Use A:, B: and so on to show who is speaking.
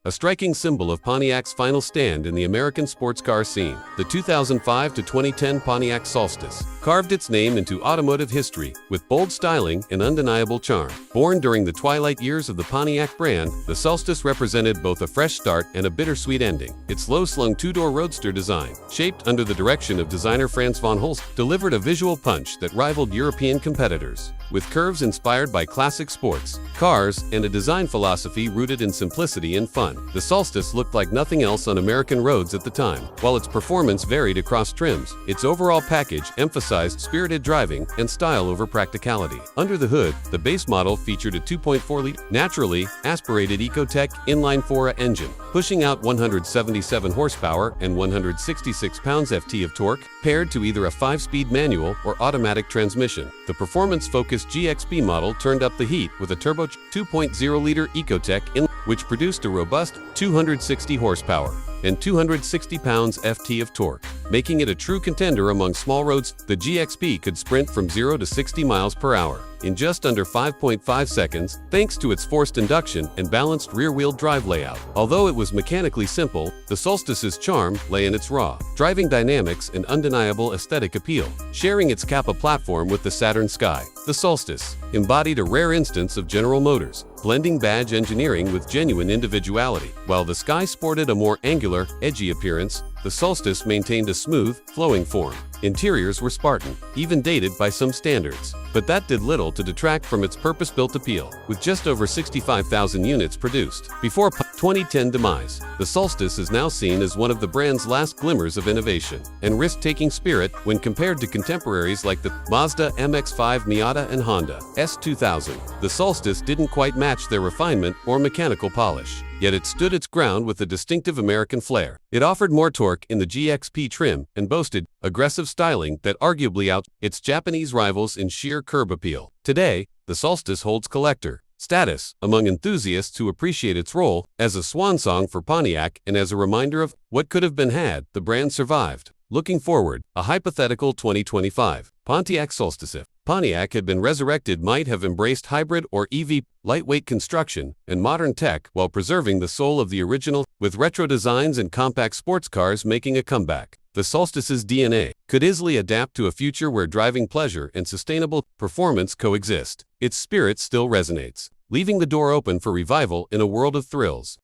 A: a striking symbol of Pontiac's final stand in the American sports car scene. The 2005 to 2010 Pontiac Solstice carved its name into automotive history with bold styling and undeniable charm. Born during the twilight years of the Pontiac brand, the Solstice represented both a fresh start and a bittersweet ending. Its low-slung two-door Roadster design, shaped under the direction of designer Franz von Holst, delivered a visual punch that rivaled European competitors. With curves inspired by classic sports cars and a design philosophy rooted in simplicity and fun, the Solstice looked like nothing else on American roads at the time. While its performance varied across trims, its overall package emphasized spirited driving and style over practicality. Under the hood, the base model featured a 2.4-liter, naturally aspirated Ecotec inline-4 engine, pushing out 177 horsepower and 166 pounds-ft of torque, paired to either a 5-speed manual or automatic transmission. The performance-focused GXP model turned up the heat with a turbo 2.0-liter Ecotec which produced a robust 260 horsepower and 260 pounds-ft of torque, making it a true contender among small roads. The GXP could sprint from 0 to 60 miles per hour in just under 5.5 seconds, thanks to its forced induction and balanced rear-wheel drive layout. Although it was mechanically simple, the Solstice's charm lay in its raw driving dynamics and undeniable aesthetic appeal. Sharing its Kappa platform with the Saturn Sky, the Solstice embodied a rare instance of General Motors, blending badge engineering with genuine individuality. While the Sky sported a more angular, edgy appearance, the Solstice maintained a smooth, flowing form. Interiors were Spartan, even dated by some standards, but that did little to detract from its purpose-built appeal. With just over 65,000 units produced before 2010 demise, the Solstice is now seen as one of the brand's last glimmers of innovation and risk-taking spirit when compared to contemporaries like the Mazda MX-5, Miata, and Honda S2000. The Solstice didn't quite match their refinement or mechanical polish, yet it stood its ground with a distinctive American flair. It offered more torque in the GXP trim and boasted aggressive styling that arguably out its Japanese rivals in sheer curb appeal. Today, the Solstice holds collector status among enthusiasts who appreciate its role as a swan song for Pontiac and as a reminder of what could have been had the brand survived. Looking forward, a hypothetical 2025 Pontiac Solstice. If Pontiac had been resurrected, might have embraced hybrid or EV, lightweight construction, and modern tech while preserving the soul of the original, with retro designs and compact sports cars making a comeback. The Solstice's DNA could easily adapt to a future where driving pleasure and sustainable performance coexist. Its spirit still resonates, leaving the door open for revival in a world of thrills.